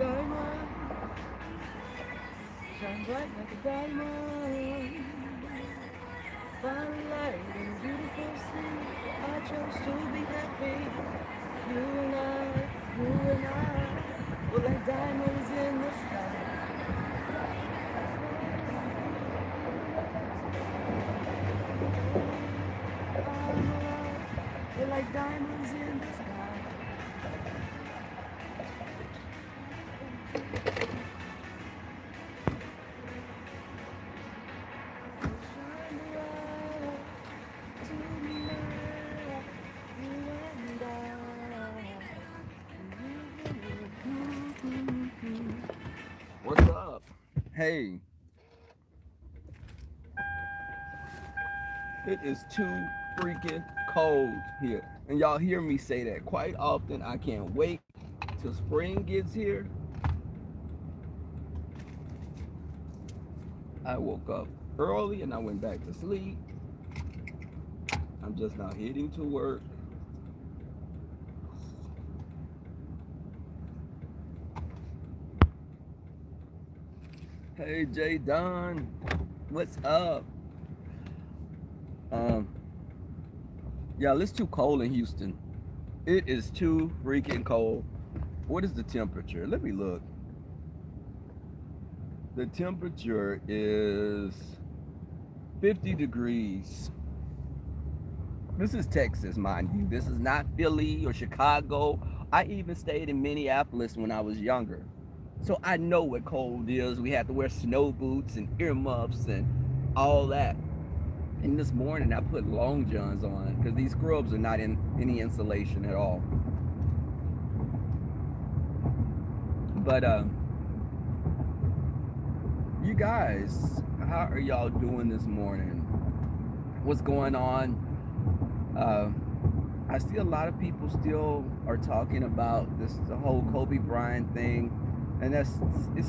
diamond, shine bright like a diamond. Fine light and beautiful sea. I chose to be happy. You and I, you and I, we're like diamonds in the sky. We're like diamonds in the sky. Shine bright tonight, you and I. What's up? Hey, it is too freaking cold here. And y'all hear me say that quite often. I can't wait till spring gets here. I woke up early and I went back to sleep. I'm just now heading to work. Hey Jay Don, what's up? Um, Y'all, it's too cold in Houston. It is too freaking cold. What is the temperature? Let me look. The temperature is 50 degrees. This is Texas, mind you. This is not Philly or Chicago. I even stayed in Minneapolis when I was younger. So I know what cold is. We had to wear snow boots and earmuffs and all that. And this morning I put long johns on because these scrubs are not in any insulation at all. But you guys, how are y'all doing this morning? What's going on? I see a lot of people still are talking about the whole Kobe Bryant thing, and it's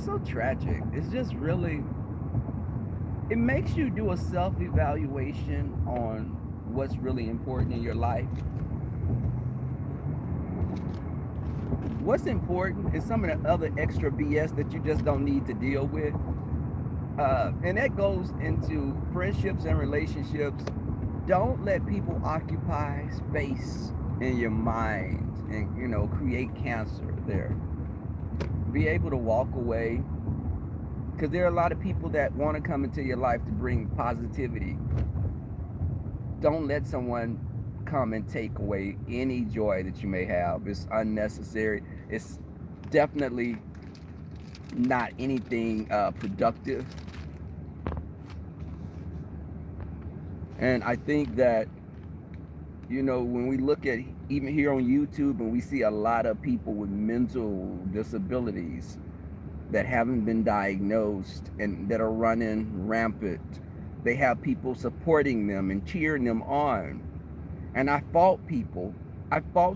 so tragic. It's just really, it makes you do a self-evaluation on what's really important in your life. What's important is some of the other extra BS that you just don't need to deal with. And that goes into friendships and relationships. Don't let people occupy space in your mind and, create cancer there. Be able to walk away, because there are a lot of people that want to come into your life to bring positivity. Don't let someone come and take away any joy that you may have. It's unnecessary. It's definitely not anything productive. And I think that, when we look at even here on YouTube and we see a lot of people with mental disabilities that haven't been diagnosed and that are running rampant, they have people supporting them and cheering them on. And I fault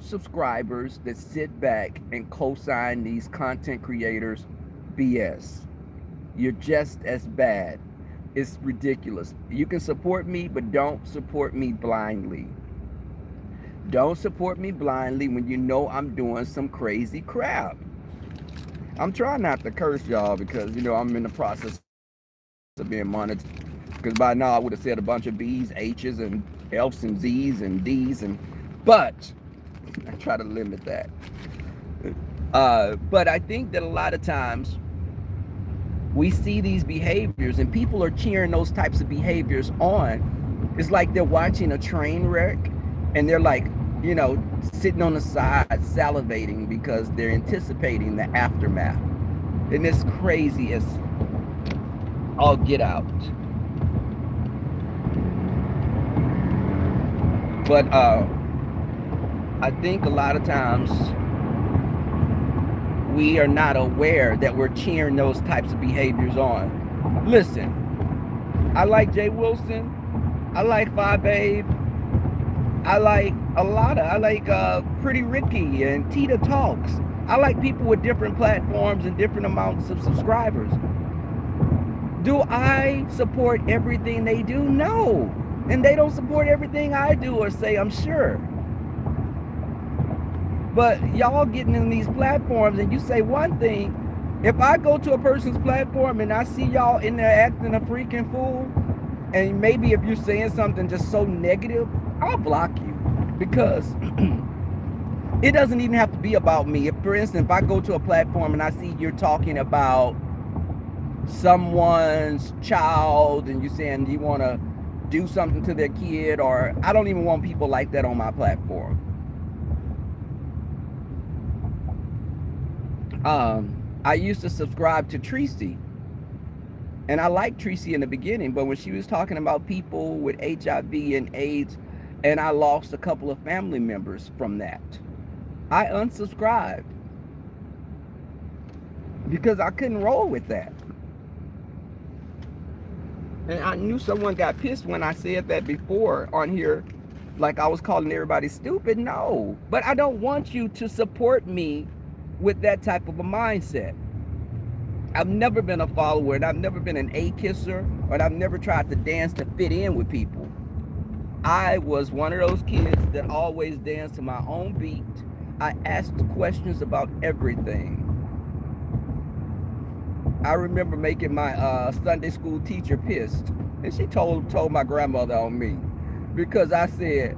subscribers that sit back and co-sign these content creators BS. You're just as bad. It's ridiculous. You can support me, but don't support me blindly. Don't support me blindly when you know I'm doing some crazy crap. I'm trying not to curse y'all because, I'm in the process of being monitored. Because by now I would have said a bunch of B's, H's, and F's, and Z's, and D's, but I try to limit that. But I think that a lot of times we see these behaviors and people are cheering those types of behaviors on. It's like they're watching a train wreck and they're like, sitting on the side salivating because they're anticipating the aftermath. And it's crazy as all get out. But I think a lot of times we are not aware that we're cheering those types of behaviors on. Listen, I like Jay Wilson. I like Five Babe. I like Pretty Ricky and Tita Talks. I like people with different platforms and different amounts of subscribers. Do I support everything they do? No. And they don't support everything I do or say, I'm sure. But y'all getting in these platforms and you say one thing If I go to a person's platform and I see y'all in there acting a freaking fool, and maybe if you're saying something just so negative, I'll block you, because it doesn't even have to be about me. If, for instance, if I go to a platform and I see you're talking about someone's child and you're saying you want to do something to their kid, or I don't even want people like that on my platform. I used to subscribe to Tracy, and I liked Tracy in the beginning, but when she was talking about people with HIV and AIDS, and I lost a couple of family members from that, I unsubscribed because I couldn't roll with that. And I knew someone got pissed when I said that before on here, like I was calling everybody stupid. No, but I don't want you to support me with that type of a mindset. I've never been a follower, and I've never been an A kisser, and I've never tried to dance to fit in with people. I was one of those kids that always danced to my own beat. I asked questions about everything. I remember making my Sunday school teacher pissed, and she told my grandmother on me, because I said,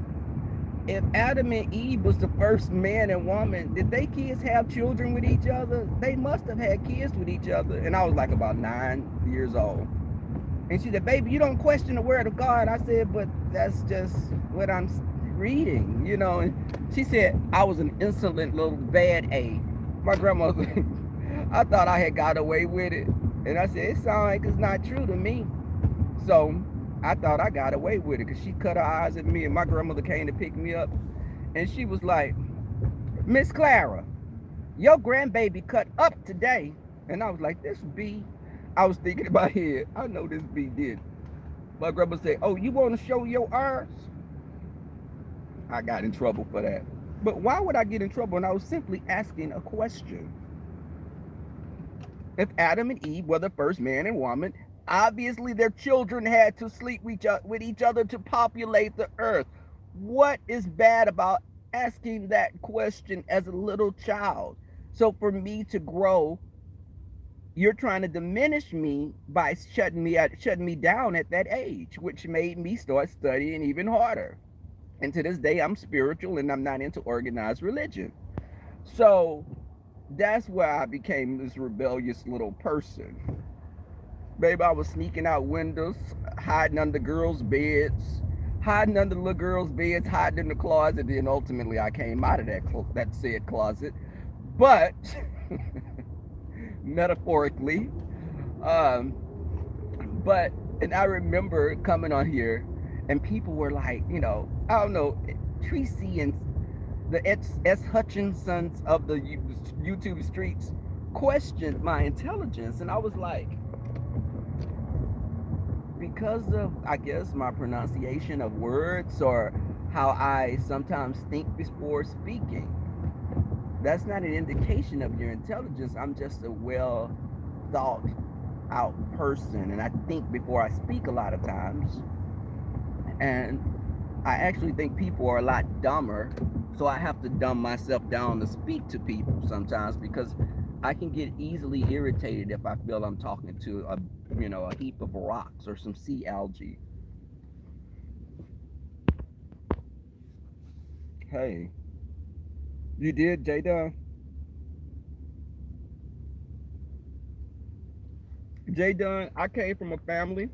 if Adam and Eve was the first man and woman, did they kids have children with each other? They must have had kids with each other. And I was like about 9 years old. And she said, baby, you don't question the word of God. I said, but that's just what I'm reading, you know. And she said, I was an insolent little bad A. My grandmother, I thought I had got away with it. And I said, it sounds like it's not true to me. So I thought I got away with it, because she cut her eyes at me, and my grandmother came to pick me up, and she was like, Miss Clara, your grandbaby cut up today. And I was like, this B, I was thinking in my head, I know this B did. My grandma said, oh, you want to show your eyes? I got in trouble for that. But why would I get in trouble? And I was simply asking a question. If Adam and Eve were the first man and woman, obviously their children had to sleep with each other to populate the earth. What is bad about asking that question as a little child? So for me to grow, you're trying to diminish me by shutting me down at that age, which made me start studying even harder. And to this day, I'm spiritual and I'm not into organized religion. So that's where I became this rebellious little person. Baby, I was sneaking out windows, hiding under girls' beds, hiding under little girls' beds, hiding in the closet. Then ultimately I came out of that said closet. But metaphorically, but, and I remember coming on here and people were like, you know, I don't know, Tracy and the S. Hutchinsons of the YouTube streets questioned my intelligence. And I was like, because of, I guess, my pronunciation of words or how I sometimes think before speaking, that's not an indication of your intelligence. I'm just a well thought out person, and I think before I speak a lot of times. And I actually think people are a lot dumber, so I have to dumb myself down to speak to people sometimes, because I can get easily irritated if I feel I'm talking to a heap of rocks or some sea algae. Hey, you did, J Dunn, I came from a family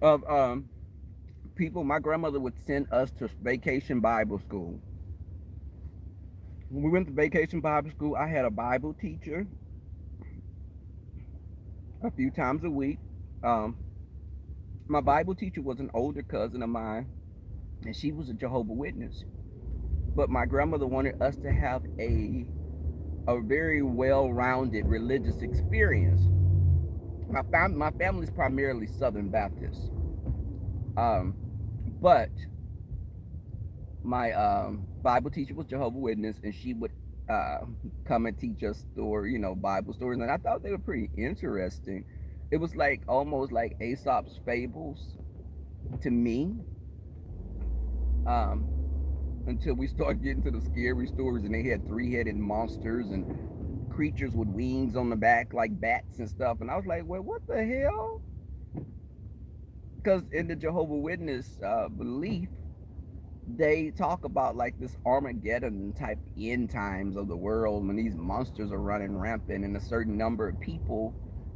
of people. My grandmother would send us to vacation Bible school. When we went to vacation Bible school, I had a Bible teacher a few times a week. Um, my Bible teacher was an older cousin of mine, and she was a Jehovah's Witness. But my grandmother wanted us to have a very well-rounded religious experience. My family's primarily Southern Baptist, um, but my Bible teacher was Jehovah's Witness, and she would uh, come and teach us Bible stories, and I thought they were pretty interesting. It was like almost like Aesop's fables to me, until we started getting to the scary stories, and they had three-headed monsters and creatures with wings on the back, like bats and stuff. And I was like, well, what the hell? Because in the Jehovah Witness belief, they talk about like this Armageddon type end times of the world when these monsters are running rampant and a certain number of people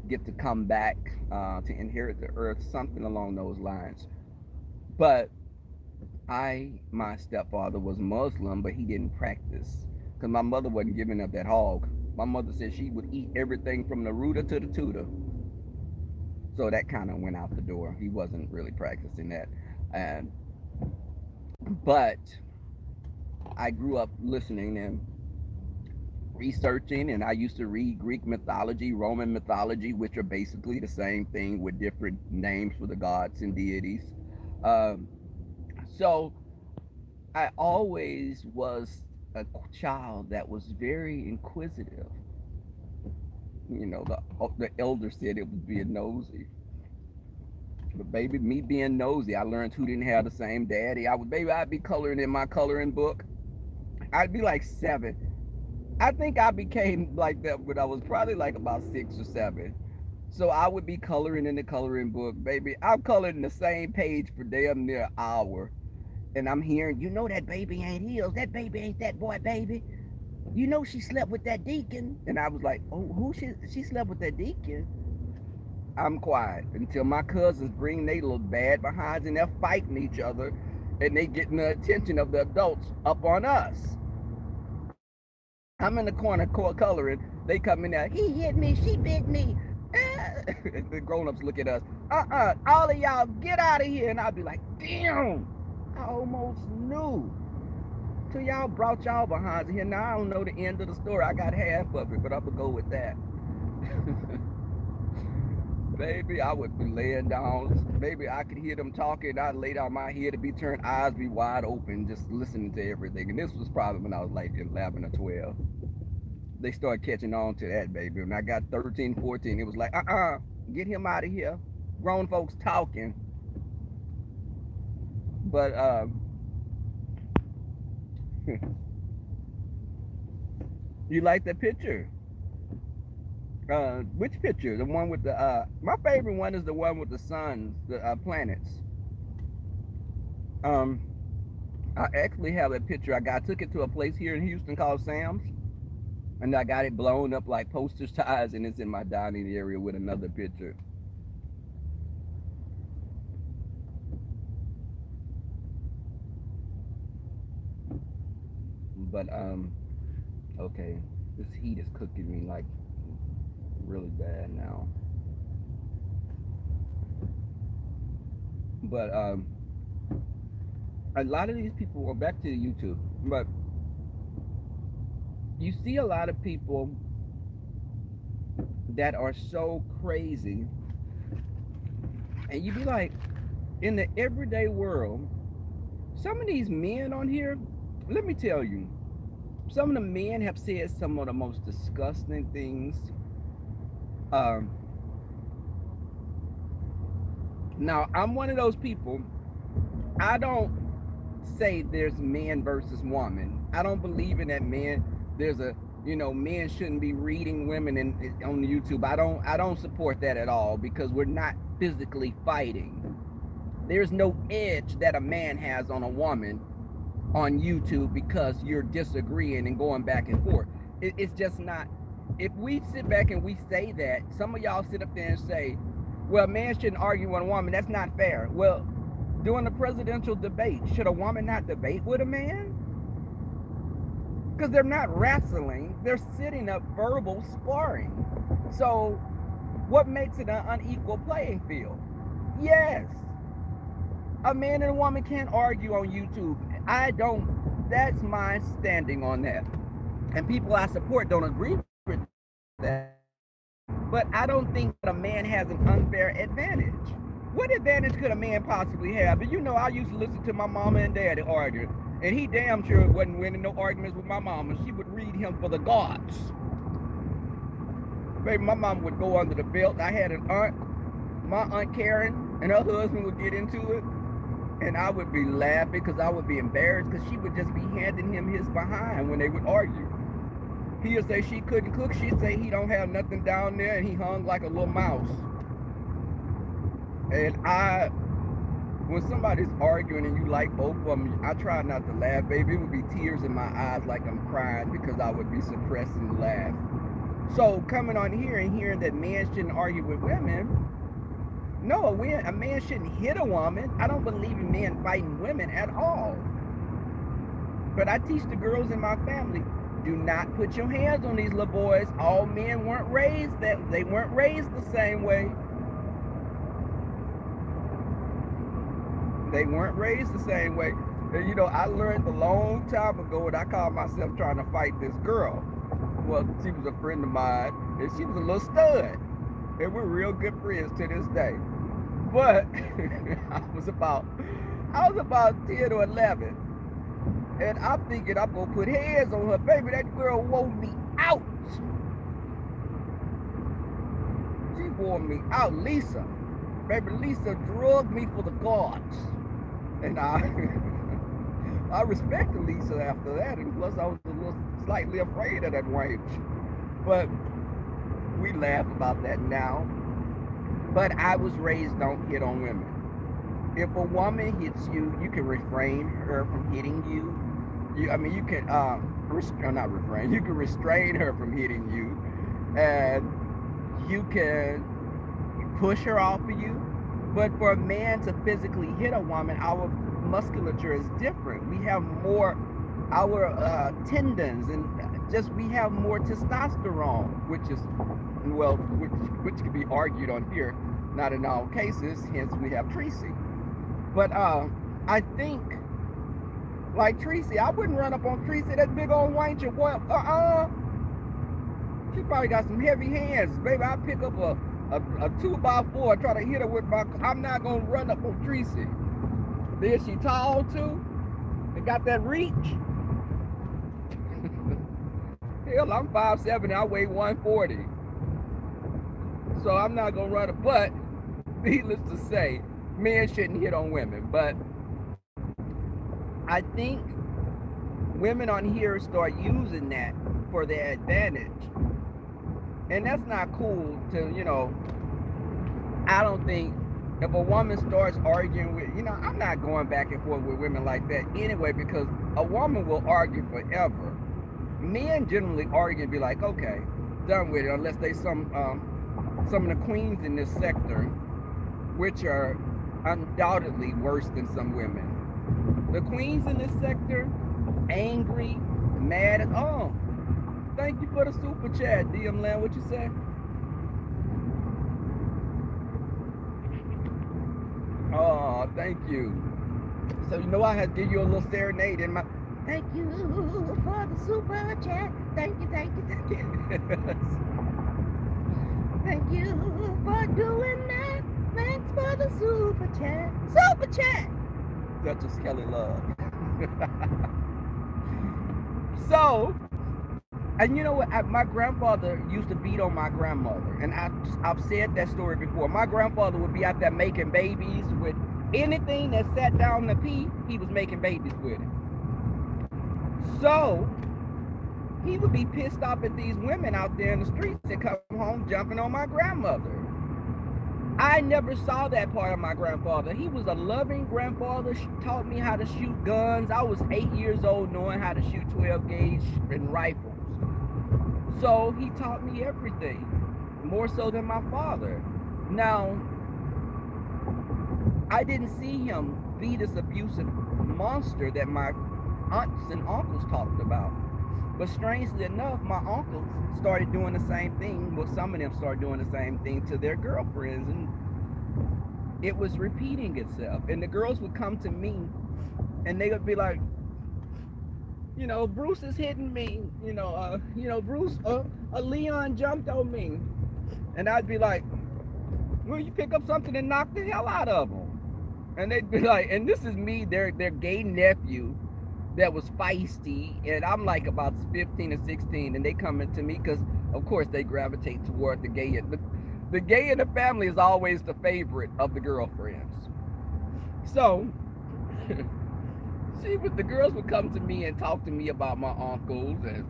get to come back to inherit the earth, something along those lines. But my stepfather was Muslim, but he didn't practice because my mother wasn't giving up that hog. My mother said she would eat everything from the rooter to the tutor. So that kind of went out the door. He wasn't really practicing that. And but I grew up listening and researching, and I used to read Greek mythology, Roman mythology, which are basically the same thing with different names for the gods and deities. Um, so I always was a child that was very inquisitive. You know, the elder said it was being nosy. But baby, me being nosy, I learned who didn't have the same daddy. I'd be coloring in my coloring book. I'd be like 7. I think I became like that when I was probably like about 6 or 7. So I would be coloring in the coloring book, baby. I'm coloring the same page for damn near an hour. And I'm hearing, you know that baby ain't his. That baby ain't that boy, baby. You know she slept with that deacon. And I was like, oh, who she slept with that deacon? I'm quiet until my cousins bring they little bad behinds and they're fighting each other and they getting the attention of the adults up on us. I'm in the corner coloring. They come in there. He hit me. She bit me. The grown-ups look at us. All of y'all get out of here. And I'll be like, damn, I almost knew. Till y'all brought y'all behinds here. Now I don't know the end of the story. I got half of it, but I'm gonna go with that. Baby, I would be laying down. Baby, I could hear them talking. I'd lay down my head to be turned, eyes be wide open, just listening to everything. And this was probably when I was like 11 or 12. They started catching on to that, baby. When I got 13, 14, it was like, get him out of here. Grown folks talking. But, you like that picture? Which picture? The one with the my favorite one is the one with the suns, the planets. I actually have that picture. I took it to a place here in Houston called Sam's, and I got it blown up like poster size, and it's in my dining area with another picture. But okay, this heat is cooking me like really bad now. But a lot of these people are back to YouTube, but you see a lot of people that are so crazy, and you be like, in the everyday world, some of these men on here, let me tell you, some of the men have said some of the most disgusting things. Now, I'm one of those people, I don't say there's man versus woman. I don't believe in that man. There's men shouldn't be reading women on YouTube. I don't support that at all because we're not physically fighting. There's no edge that a man has on a woman on YouTube because you're disagreeing and going back and forth. It's just not. If we sit back and we say that, some of y'all sit up there and say, well, a man shouldn't argue with a woman. That's not fair. Well, during the presidential debate, should a woman not debate with a man? Because they're not wrestling. They're sitting up verbal sparring. So what makes it an unequal playing field? Yes. A man and a woman can't argue on YouTube. That's my standing on that. And people I support don't agree with that. But I don't think that a man has an unfair advantage. What advantage could a man possibly have? And I used to listen to my mama and daddy argue, and he damn sure wasn't winning no arguments with my mama. She would read him for the gods. Baby, my mama would go under the belt. I had an aunt, my Aunt Karen, and her husband would get into it, and I would be laughing because I would be embarrassed because she would just be handing him his behind when they would argue. He'll say she couldn't cook. She'd say he don't have nothing down there, and he hung like a little mouse. And when somebody's arguing and you like both of them, I try not to laugh, baby. It would be tears in my eyes like I'm crying because I would be suppressing the laugh. So coming on here and hearing that men shouldn't argue with women, no, a man shouldn't hit a woman. I don't believe in men fighting women at all. But I teach the girls in my family, do not put your hands on these little boys. All men weren't raised they weren't raised the same way. They weren't raised the same way. And, you know, I learned a long time ago, and I called myself trying to fight this girl. Well, she was a friend of mine, and she was a little stud. And we're real good friends to this day. But I was about 10 or 11. And I'm thinking I'm going to put hands on her. Baby, that girl wore me out. She wore me out. Lisa. Baby, Lisa drugged me for the gods. And I respected Lisa after that. And plus, I was a little slightly afraid of that wench. But we laugh about that now. But I was raised, don't hit on women. If a woman hits you, you can refrain her from hitting you. You can you can restrain her from hitting you, and you can push her off of you. But for a man to physically hit a woman, our musculature is different. We have more, our tendons, and we have more testosterone, which can be argued on here, not in all cases. Hence, we have Tracy. But I think, like Tracy, I wouldn't run up on Tracy, that big old wench, and boy, she probably got some heavy hands, baby. I pick up a 2x4, try to hit her with I'm not gonna run up on Tracy. Then she tall too, and got that reach. Hell, I'm 5'7", and I weigh 140. So I'm not gonna run it, but needless to say, men shouldn't hit on women. But I think women on here start using that for their advantage. And that's not cool to, you know, I don't think if a woman starts arguing with, you know, I'm not going back and forth with women like that anyway, because a woman will argue forever. Men generally argue and be like, okay, done with it, unless they some of the queens in this sector, which are undoubtedly worse than some women. The queens in this sector, angry, mad at thank you for the super chat, DM Land. What you say? Oh, thank you. So you know I had to give you a little serenade in my. Thank you for the super chat. Thank you, thank you, thank you. Thank you for doing that. Thanks for the super chat. Super chat. Duchess Kelly Love. So. And you know what? My grandfather used to beat on my grandmother. And I've said that story before. My grandfather would be out there making babies with anything that sat down to pee, he was making babies with it. So he would be pissed off at these women out there in the streets and come home jumping on my grandmother. I never saw that part of my grandfather. He was a loving grandfather, taught me how to shoot guns. I was 8 years old knowing how to shoot 12 gauge and rifles. So he taught me everything, more so than my father. Now, I didn't see him be this abusive monster that my aunts and uncles talked about. But strangely enough, my uncles started doing the same thing. Well, some of them started doing the same thing to their girlfriends, and it was repeating itself. And the girls would come to me, and they would be like, you know, Bruce is hitting me. Bruce, Leon jumped on me. And I'd be like, will you pick up something and knock the hell out of them? And they'd be like, and this is me, their gay nephew that was feisty. And I'm like about 15 or 16, and they come into me because, of course, they gravitate toward the gay. The gay in the family is always the favorite of the girlfriends. So the girls would come to me and talk to me about my uncles, and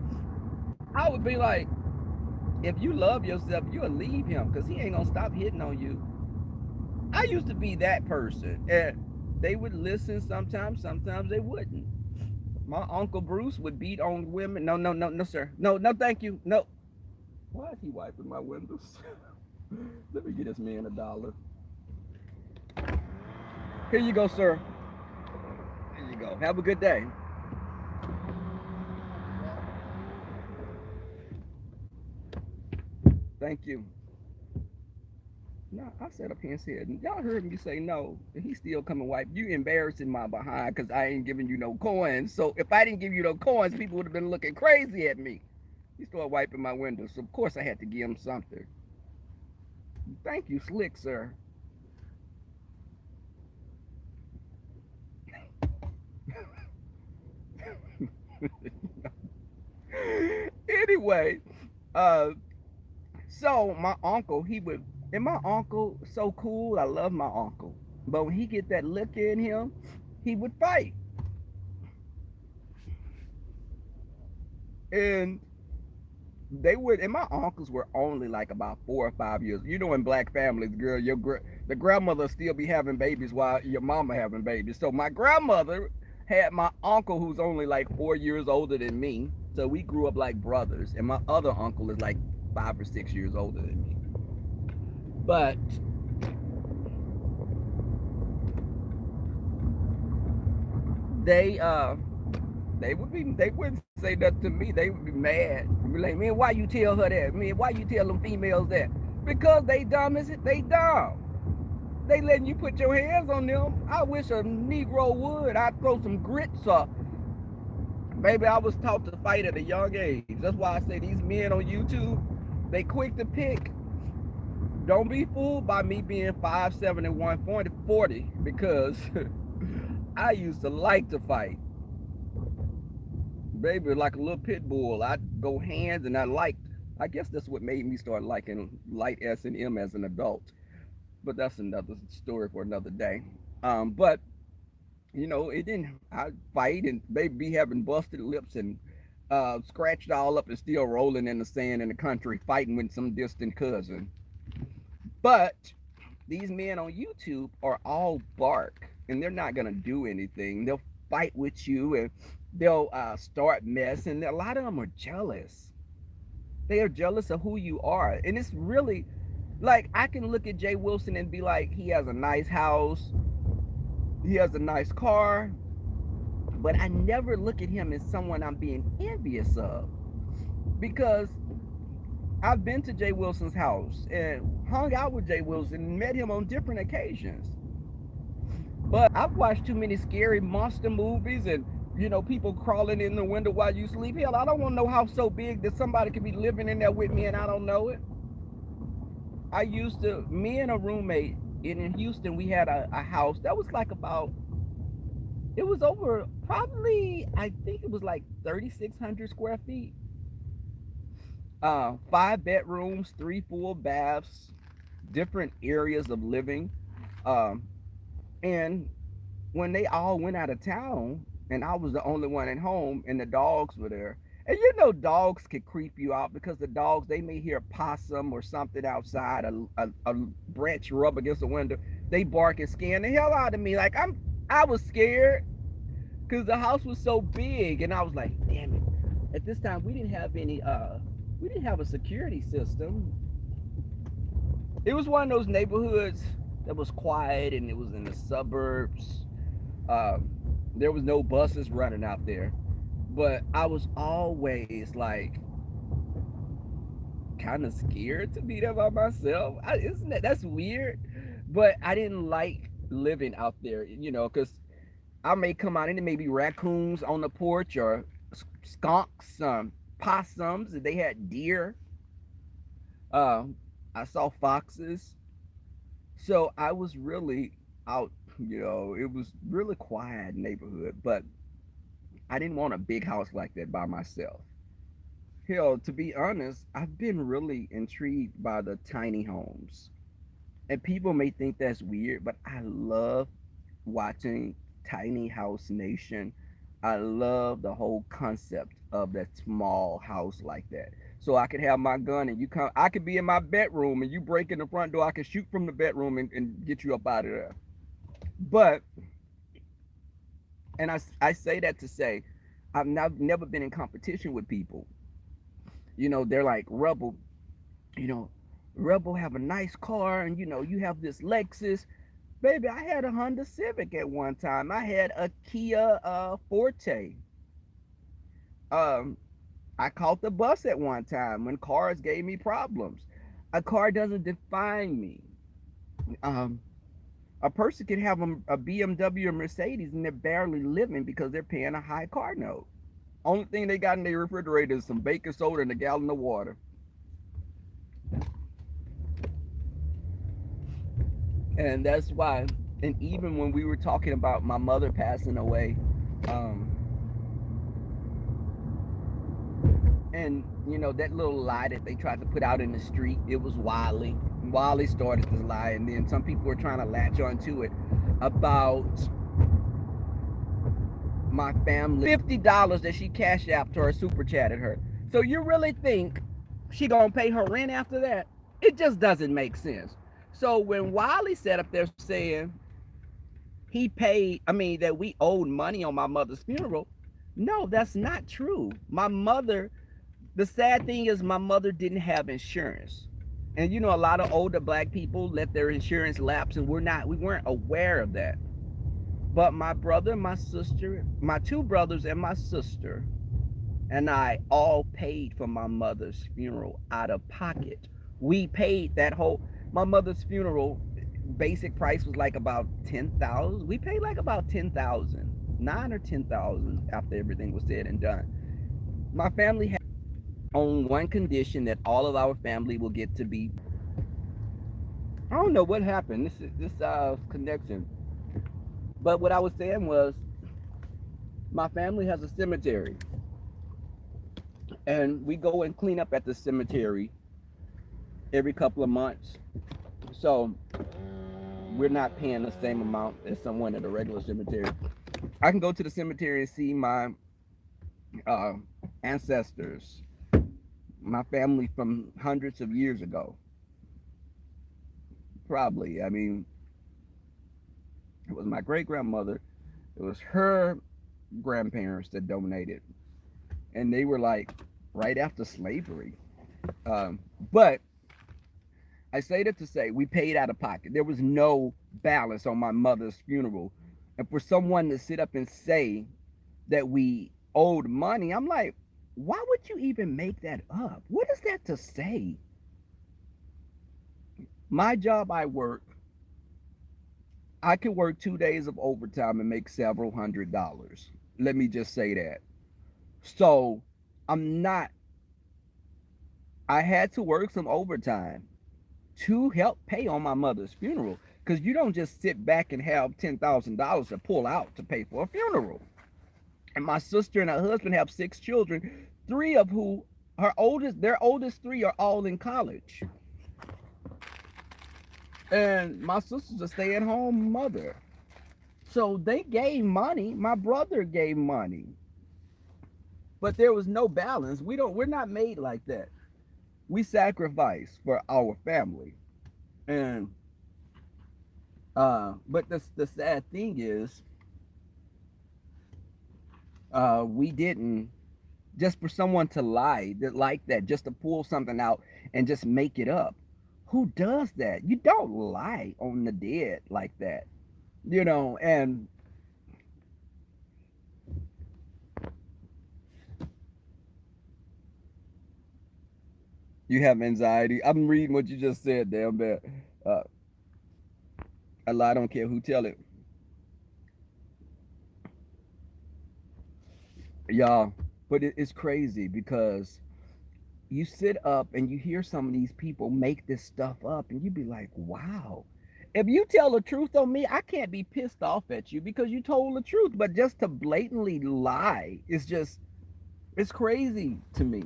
I would be like, if you love yourself, you'll leave him because he ain't gonna stop hitting on you. I used to be that person, and they would listen sometimes, sometimes they wouldn't. My uncle Bruce would beat on women. No, no, no, no, sir. No, no, thank you. No. Why is he wiping my windows? Let me get this man $1. Here you go, sir. There you go. Have a good day. Thank you. No, I sat up here and said, y'all heard me say no, and he still come and wipe. You embarrassing my behind because I ain't giving you no coins. So if I didn't give you no coins, people would have been looking crazy at me. He started wiping my windows. So of course I had to give him something. Thank you, slick sir. Anyway, uh, so my uncle, he would, and my uncle so cool. I love my uncle, but when he get that liquor in him, he would fight. And they would, and my uncles were only like about 4 or 5 years. You know, in black families, girl, the grandmother still be having babies while your mama having babies. So my grandmother had my uncle who's only like 4 years older than me. So we grew up like brothers, and my other uncle is like 5 or 6 years older than me. But they they wouldn't say that to me. They would be mad. They'd be like, man, why you tell her that? Man, why you tell them females that? Because they dumb as it. They dumb. They letting you put your hands on them. I wish a Negro would. I'd throw some grits up. Baby, I was taught to fight at a young age. That's why I say these men on YouTube, they quick to pick. Don't be fooled by me being 5'7" and 140 because I used to like to fight. Baby, like a little pit bull. I'd go hands and I guess that's what made me start liking light S&M as an adult. But that's another story for another day. But it didn't. I fight and baby be having busted lips and scratched all up and still rolling in the sand in the country fighting with some distant cousin. But these men on YouTube are all bark and they're not gonna do anything. They'll fight with you and they'll start mess, and a lot of them are jealous. They are jealous of who you are, and it's really like I can look at Jay Wilson and be like, he has a nice house, he has a nice car, but I never look at him as someone I'm being envious of because I've been to Jay Wilson's house and hung out with Jay Wilson and met him on different occasions. But I've watched too many scary monster movies and people crawling in the window while you sleep. Hell, I don't want no house so big that somebody could be living in there with me and I don't know it. Me and a roommate in Houston, we had a house that was like it was over probably, I think it was like 3,600 square feet. 5 bedrooms, 3 full baths, different areas of living. Um, and when they all went out of town and I was the only one at home and the dogs were there. And dogs can creep you out because the dogs, they may hear a possum or something outside, a branch rub against the window. They bark and scare the hell out of me. Like I was scared because the house was so big and I was like, damn it. At this time we didn't have a security system. It was one of those neighborhoods that was quiet and it was in the suburbs. Um, there was no buses running out there, but I was always like kind of scared to be there by myself. Isn't that's weird? But I didn't like living out there, because I may come out and there may be raccoons on the porch or skunks, possums. They had deer. Um, I saw foxes. So I was really out, it was really quiet neighborhood, but I didn't want a big house like that by myself. Hell, to be honest, I've been really intrigued by the tiny homes. And people may think that's weird, but I love watching Tiny House Nation. I love the whole concept of that small house like that. So I could have my gun and you come, I could be in my bedroom and you break in the front door. I could shoot from the bedroom and get you up out of there. But, and I say that to say, never been in competition with people. You know, they're like, Rebel, you know, Rebel have a nice car and, you know, you have this Lexus. Baby, I had a Honda Civic at one time. I had a Kia Forte. Um, I caught the bus at one time when cars gave me problems. A car doesn't define me. Um, a person can have a BMW or Mercedes and they're barely living because they're paying a high car note. Only thing they got in their refrigerator is some baking soda and a gallon of water. And that's why, and even when we were talking about my mother passing away, um, and you know that little lie that they tried to put out in the street, it was Wiley. Wiley started this lie, and then some people were trying to latch onto it about my family. $50 that she cashed out to her, super chatted her. So you really think she gonna pay her rent after that? It just doesn't make sense. So when Wiley sat up there saying he paid, I mean, that we owed money on my mother's funeral, no, that's not true. My mother, the sad thing is my mother didn't have insurance. And you know, a lot of older black people let their insurance lapse and we weren't aware of that. But my brother, my sister, my two brothers and my sister and I all paid for my mother's funeral out of pocket. We paid that whole, my mother's funeral basic price was like about 10,000. We paid like about 10,000, 9 or 10,000 after everything was said and done. My family had on one condition that all of our family will get to be. I don't know what happened. This connection. But what I was saying was, my family has a cemetery, and we go and clean up at the cemetery every couple of months. So we're not paying the same amount as someone at a regular cemetery. I can go to the cemetery and see my uh, ancestors, my family from hundreds of years ago. Probably. I mean, it was my great grandmother. It was her grandparents that donated, and they were like right after slavery. But I say that to say we paid out of pocket. There was no balance on my mother's funeral, and for someone to sit up and say that we owed money, I'm like, why would you even make that up? What is that to say? My job, I can work 2 days of overtime and make several $100s. Let me just say that. So I'm not, I had to work some overtime to help pay on my mother's funeral, because you don't just sit back and have $10,000 to pull out to pay for a funeral. And my sister and her husband have 6 children, three of who, their oldest three are all in college. And my sister's a stay-at-home mother. So they gave money. My brother gave money. But there was no balance. We're not made like that. We sacrifice for our family. And but the sad thing is, we didn't, just for someone to lie that like that, just to pull something out and just make it up. Who does that? You don't lie on the dead like that, you know. And you have anxiety. I'm reading what you just said, damn bad. Uh, a lie, don't care who tell it. Y'all, but it's crazy because you sit up and you hear some of these people make this stuff up and you be like, wow. If you tell the truth on me, I can't be pissed off at you because you told the truth. But just to blatantly lie, it's crazy to me.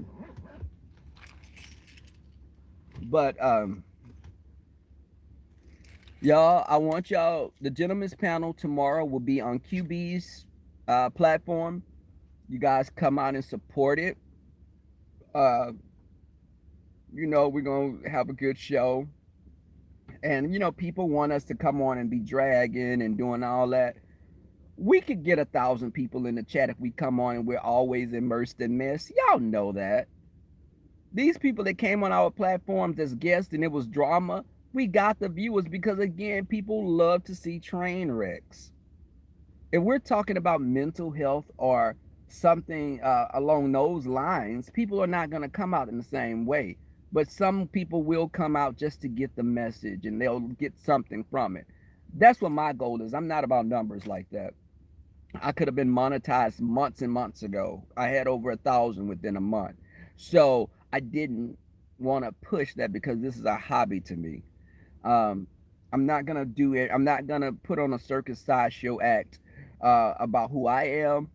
But y'all, I want y'all, the gentleman's panel tomorrow will be on QB's platform. You guys come out and support it. Uh, we're going to have a good show. And, people want us to come on and be dragging and doing all that. We could get 1,000 people in the chat if we come on and we're always immersed in mess. Y'all know that. These people that came on our platforms as guests and it was drama, we got the viewers because, again, people love to see train wrecks. If we're talking about mental health or something along those lines, people are not going to come out in the same way. But some people will come out just to get the message and they'll get something from it. That's what my goal is. I'm not about numbers like that. I could have been monetized months and months ago. I had over 1,000 within a month. So I didn't want to push that because this is a hobby to me. I'm not going to do it. I'm not going to put on a circus sideshow act about who I am.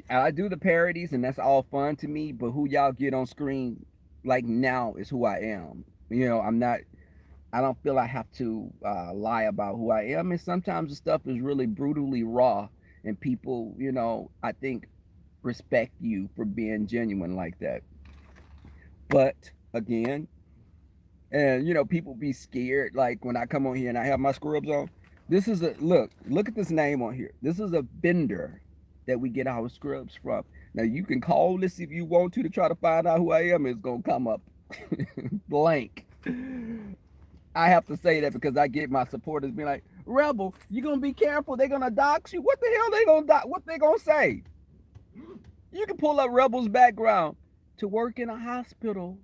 I do the parodies and that's all fun to me, but who y'all get on screen like now is who I am. I don't feel I have to lie about who I am. And sometimes the stuff is really brutally raw and people, I think respect you for being genuine like that. But again, and people be scared like when I come on here and I have my scrubs on. This is look at this name on here. This is a vendor that we get our scrubs from. Now you can call this if you want to try to find out who I am. It's gonna come up blank. I have to say that because I get my supporters being like, Rebel, you gonna be careful, they're gonna dox you. What the hell they gonna dox? What they gonna say? You can pull up Rebel's background. To work in a hospital,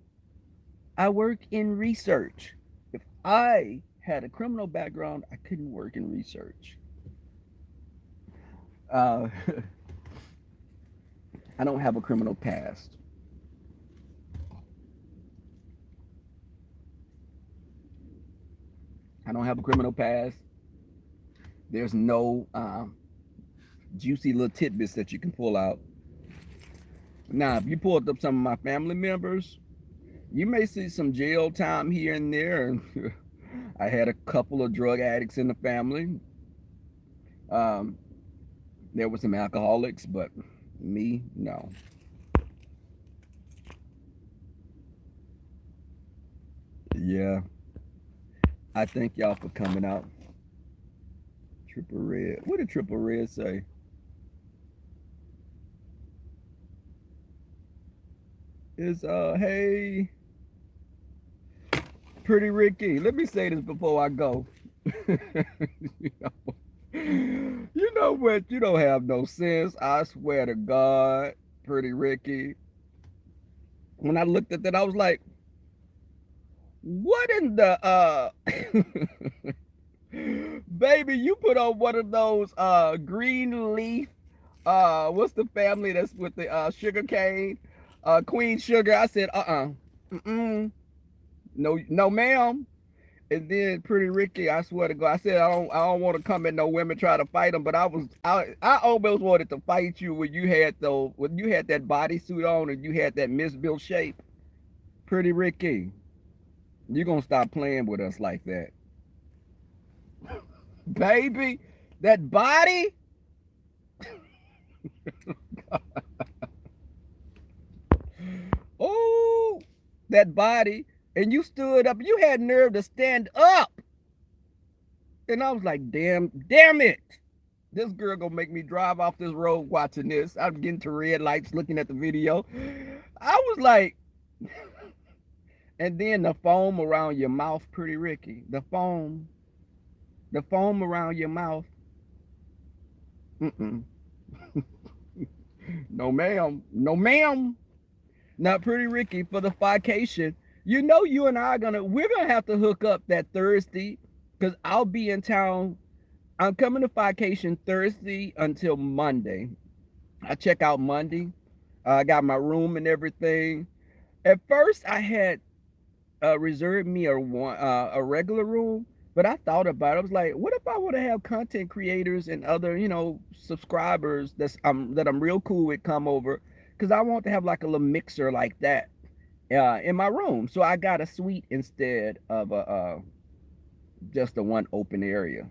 I work in research. If I had a criminal background, I couldn't work in research. I don't have a criminal past. I don't have a criminal past. There's no juicy little tidbits that you can pull out. Now, if you pulled up some of my family members, you may see some jail time here and there. I had a couple of drug addicts in the family. There were some alcoholics, but me, no. Yeah. I thank y'all for coming out. Triple Red. What did Triple Red say? Is hey, Pretty Ricky. Let me say this before I go. You know what? You don't have no sense. I swear to God, Pretty Ricky. When I looked at that, I was like, what in the baby, you put on one of those green leaf what's the family that's with the sugar cane? Queen Sugar. I said, no, no, ma'am. And then Pretty Ricky, I swear to God, I said I don't want to come at no women try to fight them, but I almost wanted to fight you when you had that bodysuit on and you had that misbuilt shape. Pretty Ricky, you're gonna stop playing with us like that. Baby, that body. Oh, that body. And you stood up. You had nerve to stand up. And I was like, damn it. This girl gonna make me drive off this road watching this. I'm getting to red lights looking at the video. I was like, and then the foam around your mouth, Pretty Ricky. The foam around your mouth. No, ma'am. No, ma'am. Now, Pretty Ricky, for the vacation, you and I we're gonna have to hook up that Thursday because I'll be in town. I'm coming to vacation Thursday until Monday. I check out Monday. I got my room and everything. At first, I had reserved me a regular room, but I thought about it. I was like, what if I want to have content creators and other, subscribers that I'm real cool with come over? Because I want to have like a little mixer like that in my room. So I got a suite instead of just the one open area.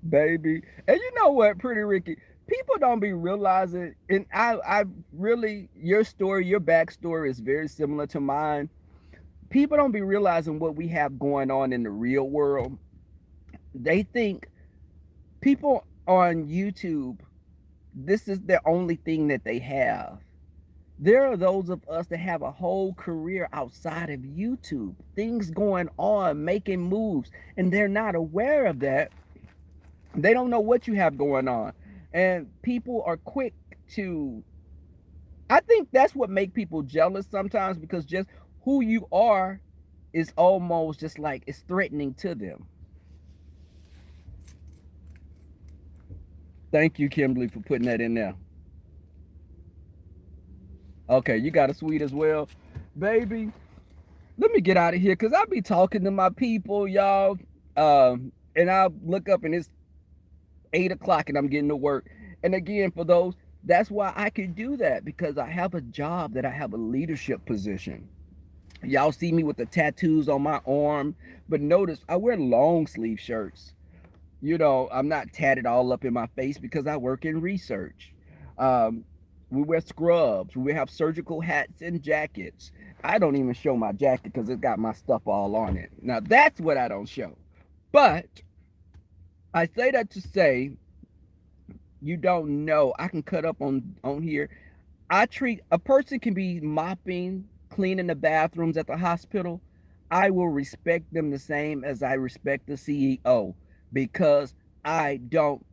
baby. And you know what, Pretty Ricky? People don't be realizing, and I really, your story, your backstory is very similar to mine. People don't be realizing what we have going on in the real world. They think people on YouTube, this is the only thing that they have. There are those of us that have a whole career outside of YouTube, things going on, making moves, and they're not aware of that. They don't know what you have going on. And people are quick to, I think that's what make people jealous sometimes, because just who you are is almost just like it's threatening to them. Thank you, Kimberly, for putting that in there. Okay, you got a sweet as well. Baby, let me get out of here because I'll be talking to my people, y'all. And I'll look up and it's 8 o'clock and I'm getting to work. And again, for those, that's why I can do that, because I have a job, that I have a leadership position. Y'all see me with the tattoos on my arm, but notice I wear long sleeve shirts. I'm not tatted all up in my face because I work in research. Um, we wear scrubs. We have surgical hats and jackets. I don't even show my jacket because it's got my stuff all on it. Now that's what I don't show. But I say that to say, you don't know. I can cut up on here. I treat a person can be mopping, cleaning the bathrooms at the hospital. I will respect them the same as I respect the CEO, because I don't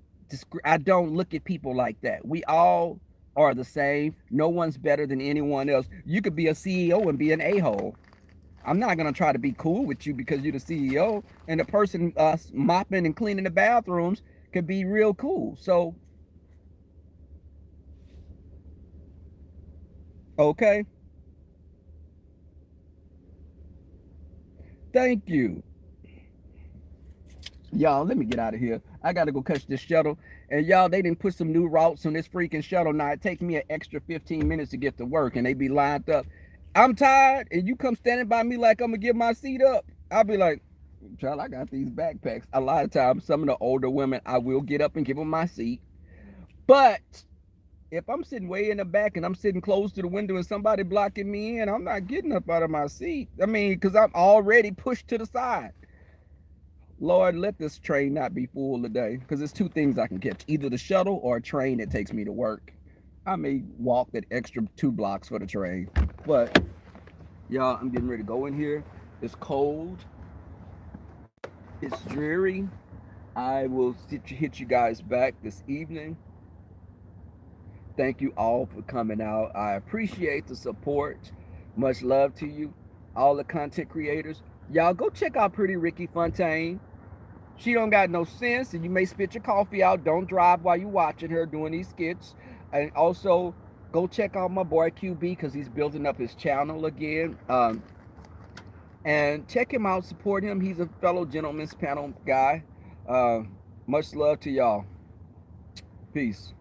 I don't look at people like that. We all are the same. No one's better than anyone else. You could be a CEO and be an a-hole. I'm not gonna try to be cool with you because you're the CEO, and the person mopping and cleaning the bathrooms could be real cool. So, okay, thank you. Y'all, let me get out of here. I gotta go catch this shuttle. And y'all, they didn't put some new routes on this freaking shuttle. Now it takes me an extra 15 minutes to get to work, and they be lined up. I'm tired, and you come standing by me like I'm gonna give my seat up. I'll be like, child, I got these backpacks. A lot of times, some of the older women, I will get up and give them my seat. But if I'm sitting way in the back and I'm sitting close to the window and somebody blocking me in, I'm not getting up out of my seat. I mean, because I'm already pushed to the side. Lord, let this train not be full today, because there's two things I can catch: either the shuttle or a train that takes me to work. I may walk that extra 2 blocks for the train. But, y'all, I'm getting ready to go in here. It's cold, it's dreary. I will hit you guys back this evening. Thank you all for coming out. I appreciate the support. Much love to you, all the content creators. Y'all go check out Pretty Ricky Fontaine. She don't got no sense, and you may spit your coffee out. Don't drive while you watching her doing these skits. And also, go check out my boy QB, because he's building up his channel again. And check him out, support him. He's a fellow gentleman's panel guy. Much love to y'all. Peace.